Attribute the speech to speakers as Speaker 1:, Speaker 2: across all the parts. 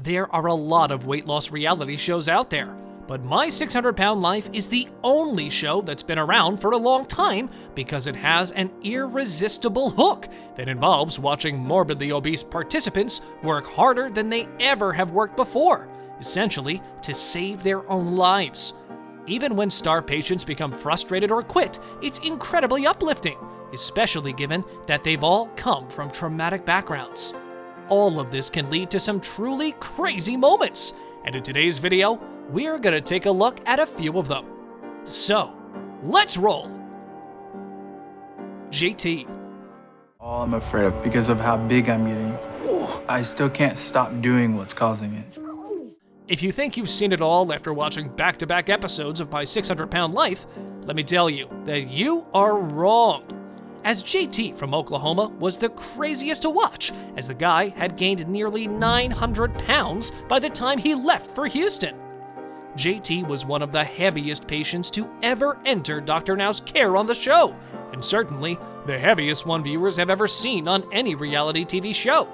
Speaker 1: There are a lot of weight loss reality shows out there, but My 600 Pound Life is the only show that's been around for a long time because it has an irresistible hook that involves watching morbidly obese participants work harder than they ever have worked before, essentially to save their own lives. Even when star patients become frustrated or quit, it's incredibly uplifting, especially given that they've all come from traumatic backgrounds. All of this can lead to some truly crazy moments, and in today's video, we're gonna take a look at a few of them. So, let's roll! JT.
Speaker 2: All I'm afraid of because of how big I'm getting. I still can't stop doing what's causing it.
Speaker 1: If you think you've seen it all after watching back-to-back episodes of My 600 Pound Life, let me tell you that you are wrong. As JT from Oklahoma was the craziest to watch, as the guy had gained nearly 900 pounds by the time he left for Houston. JT was one of the heaviest patients to ever enter Dr. Now's care on the show, and certainly the heaviest one viewers have ever seen on any reality TV show.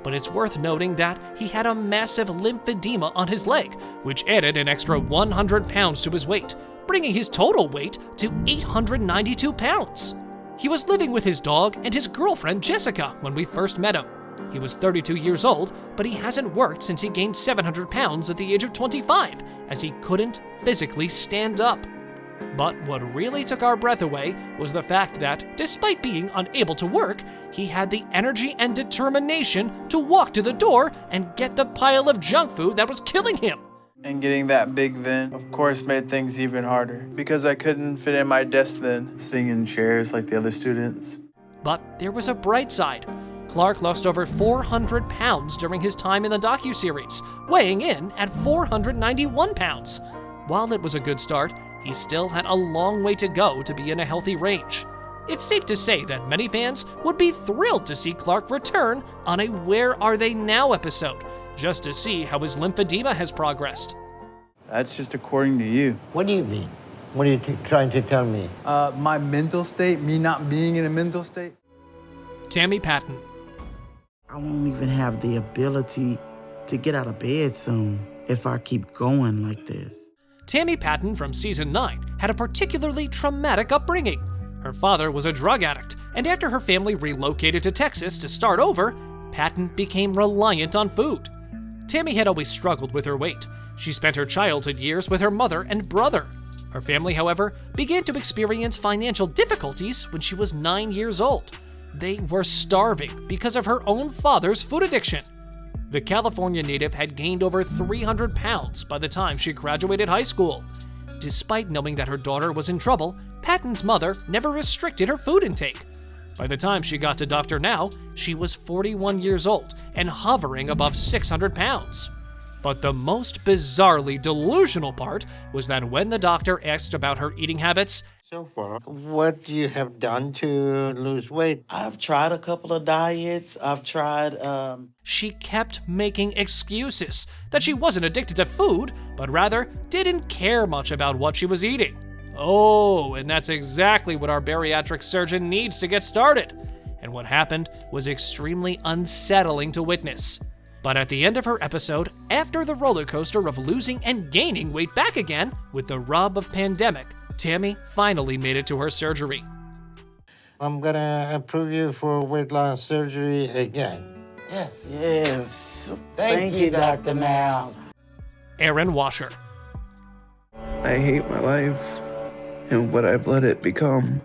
Speaker 1: But it's worth noting that he had a massive lymphedema on his leg, which added an extra 100 pounds to his weight, bringing his total weight to 892 pounds. He was living with his dog and his girlfriend Jessica when we first met him. He was 32 years old, but he hasn't worked since he gained 700 pounds at the age of 25, as he couldn't physically stand up. But what really took our breath away was the fact that, despite being unable to work, he had the energy and determination to walk to the door and get the pile of junk food that was killing him.
Speaker 2: And getting that big then, of course, made things even harder because I couldn't fit in my desk then, sitting in chairs like the other students.
Speaker 1: But there was a bright side. Clark lost over 400 pounds during his time in the docuseries, weighing in at 491 pounds. While it was a good start, he still had a long way to go to be in a healthy range. It's safe to say that many fans would be thrilled to see Clark return on a Where Are They Now episode, just to see how his lymphedema has progressed.
Speaker 2: That's just according to you.
Speaker 3: What do you mean? What are you trying to tell me?
Speaker 2: My mental state, me not being in a mental state.
Speaker 1: Tammy Patton.
Speaker 4: I won't even have the ability to get out of bed soon if I keep going like this.
Speaker 1: Tammy Patton from season 9 had a particularly traumatic upbringing. Her father was a drug addict, and after her family relocated to Texas to start over, Patton became reliant on food. Tammy had always struggled with her weight. She spent her childhood years with her mother and brother. Her family, however, began to experience financial difficulties when she was 9 years old. They were starving because of her own father's food addiction. The California native had gained over 300 pounds by the time she graduated high school. Despite knowing that her daughter was in trouble, Patton's mother never restricted her food intake. By the time she got to Dr. Now, she was 41 years old and hovering above 600 pounds. But the most bizarrely delusional part was that when the doctor asked about her eating habits,
Speaker 3: So far, what you have done to lose weight?
Speaker 4: I've tried a couple of diets. I've tried,
Speaker 1: she kept making excuses that she wasn't addicted to food, but rather didn't care much about what she was eating. Oh, and that's exactly what our bariatric surgeon needs to get started. And what happened was extremely unsettling to witness. But at the end of her episode, after the roller coaster of losing and gaining weight back again with the rub of pandemic, Tammy finally made it to her surgery.
Speaker 3: I'm gonna approve you for weight loss surgery again.
Speaker 4: yes. Yes. Thank you, Dr. Now.
Speaker 1: Aaron Washer.
Speaker 5: I hate my life and what I've let it become.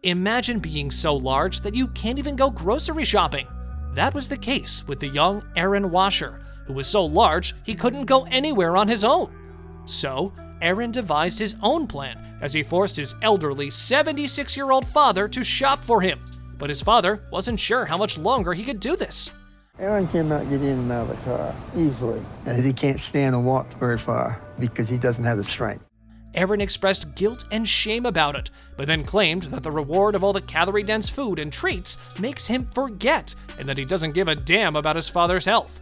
Speaker 1: Imagine being so large that you can't even go grocery shopping. That was the case with the young Aaron Washer, who was so large he couldn't go anywhere on his own. So, Aaron devised his own plan as he forced his elderly 76-year-old father to shop for him. But his father wasn't sure how much longer he could do this.
Speaker 6: Aaron cannot get in and out of the car easily, and he can't stand and walk very far because he doesn't have the strength.
Speaker 1: Aaron expressed guilt and shame about it, but then claimed that the reward of all the calorie-dense food and treats makes him forget, and that he doesn't give a damn about his father's health.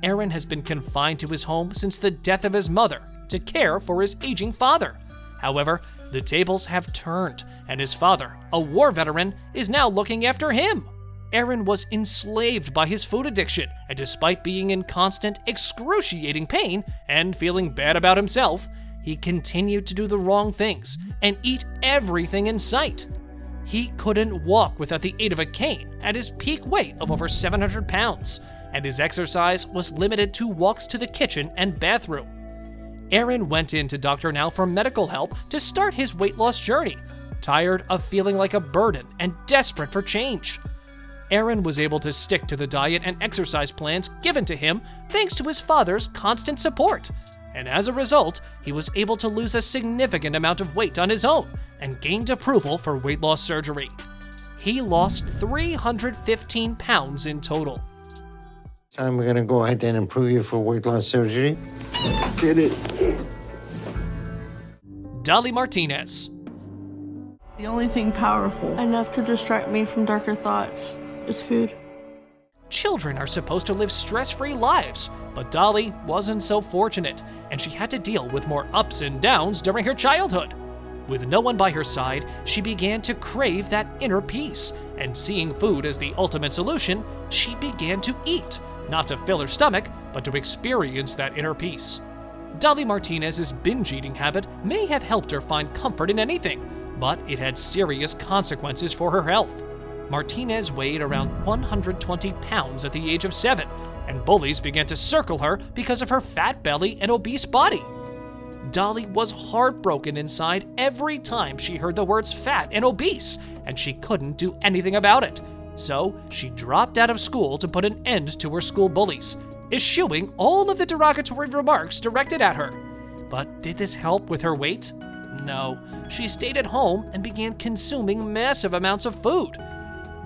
Speaker 1: Aaron has been confined to his home since the death of his mother to care for his aging father. However, the tables have turned, and his father, a war veteran, is now looking after him. Aaron was enslaved by his food addiction, and despite being in constant, excruciating pain and feeling bad about himself, he continued to do the wrong things and eat everything in sight. He couldn't walk without the aid of a cane at his peak weight of over 700 pounds, and his exercise was limited to walks to the kitchen and bathroom. Aaron went in to Dr. Now for medical help to start his weight loss journey, tired of feeling like a burden and desperate for change. Aaron was able to stick to the diet and exercise plans given to him thanks to his father's constant support, and as a result, he was able to lose a significant amount of weight on his own and gained approval for weight loss surgery. He lost 315 pounds in total.
Speaker 3: I'm going to go ahead and approve you for weight loss surgery.
Speaker 5: Did it.
Speaker 1: Dolly Martinez.
Speaker 7: The only thing powerful enough to distract me from darker thoughts is food.
Speaker 1: Children are supposed to live stress-free lives, but Dolly wasn't so fortunate, and she had to deal with more ups and downs during her childhood. With no one by her side, she began to crave that inner peace, and seeing food as the ultimate solution, she began to eat, not to fill her stomach, but to experience that inner peace. Dolly Martinez's binge eating habit may have helped her find comfort in anything, but it had serious consequences for her health. Martinez weighed around 120 pounds at the age of 7, and bullies began to circle her because of her fat belly and obese body. Dolly was heartbroken inside every time she heard the words fat and obese, and she couldn't do anything about it. So she dropped out of school to put an end to her school bullies, eschewing all of the derogatory remarks directed at her. But did this help with her weight? No. She stayed at home and began consuming massive amounts of food.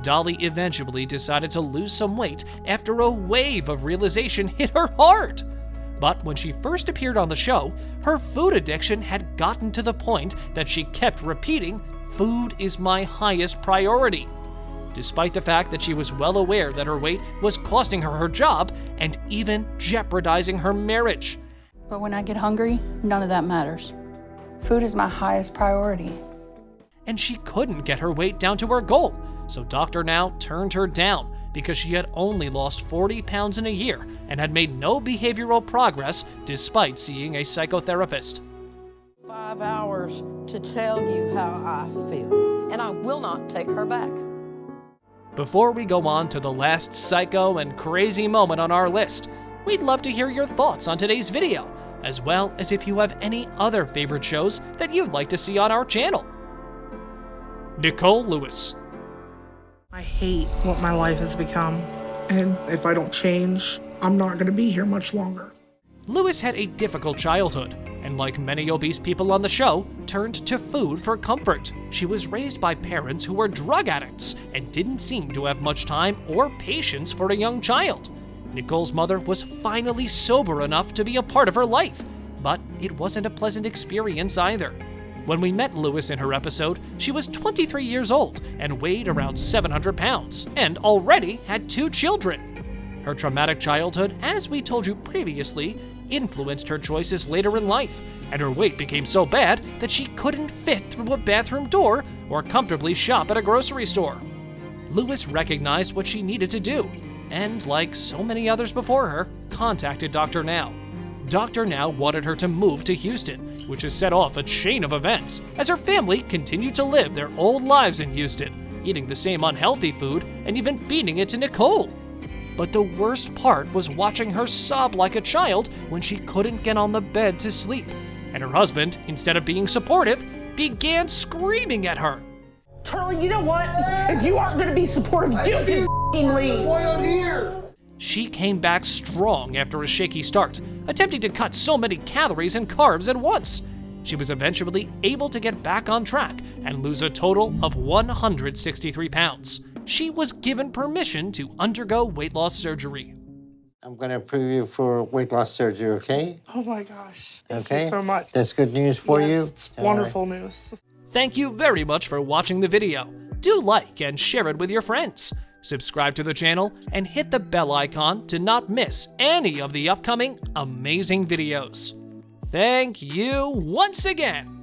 Speaker 1: Dolly eventually decided to lose some weight after a wave of realization hit her hard. But when she first appeared on the show, her food addiction had gotten to the point that she kept repeating, "Food is my highest priority." Despite the fact that she was well aware that her weight was costing her her job and even jeopardizing her marriage.
Speaker 8: But when I get hungry, none of that matters. Food is my highest priority.
Speaker 1: And she couldn't get her weight down to her goal, so Dr. Now turned her down because she had only lost 40 pounds in a year and had made no behavioral progress despite seeing a psychotherapist.
Speaker 9: 5 hours to tell you how I feel, and I will not take her back.
Speaker 1: Before we go on to the last psycho and crazy moment on our list, we'd love to hear your thoughts on today's video, as well as if you have any other favorite shows that you'd like to see on our channel. Nicole Lewis.
Speaker 10: I hate what my life has become, and if I don't change, I'm not going to be here much longer.
Speaker 1: Lewis had a difficult childhood, and like many obese people on the show, turned to food for comfort. She was raised by parents who were drug addicts and didn't seem to have much time or patience for a young child. Nicole's mother was finally sober enough to be a part of her life, but it wasn't a pleasant experience either. When we met Lewis in her episode, she was 23 years old and weighed around 700 pounds, and already had 2 children. Her traumatic childhood, as we told you previously, influenced her choices later in life, and her weight became so bad that she couldn't fit through a bathroom door or comfortably shop at a grocery store. Lewis recognized what she needed to do, and like so many others before her, contacted Dr. Now. Dr. Now wanted her to move to Houston, which has set off a chain of events as her family continued to live their old lives in Houston, eating the same unhealthy food and even feeding it to Nicole. But the worst part was watching her sob like a child when she couldn't get on the bed to sleep, and her husband, instead of being supportive, began screaming at her.
Speaker 10: Charlie, you know what? If you aren't going to be supportive, you can f***ing leave. That's why I'm here.
Speaker 1: She came back strong after a shaky start, attempting to cut so many calories and carbs at once. She was eventually able to get back on track and lose a total of 163 pounds. She was given permission to undergo weight loss surgery.
Speaker 3: I'm going to approve you for weight loss surgery, okay?
Speaker 10: Oh my gosh. Thank
Speaker 3: Okay.
Speaker 10: you so much.
Speaker 3: That's good news for
Speaker 10: Yes,
Speaker 3: you?
Speaker 10: It's wonderful news.
Speaker 1: Thank you very much for watching the video. Do like and share it with your friends. Subscribe to the channel and hit the bell icon to not miss any of the upcoming amazing videos. Thank you once again.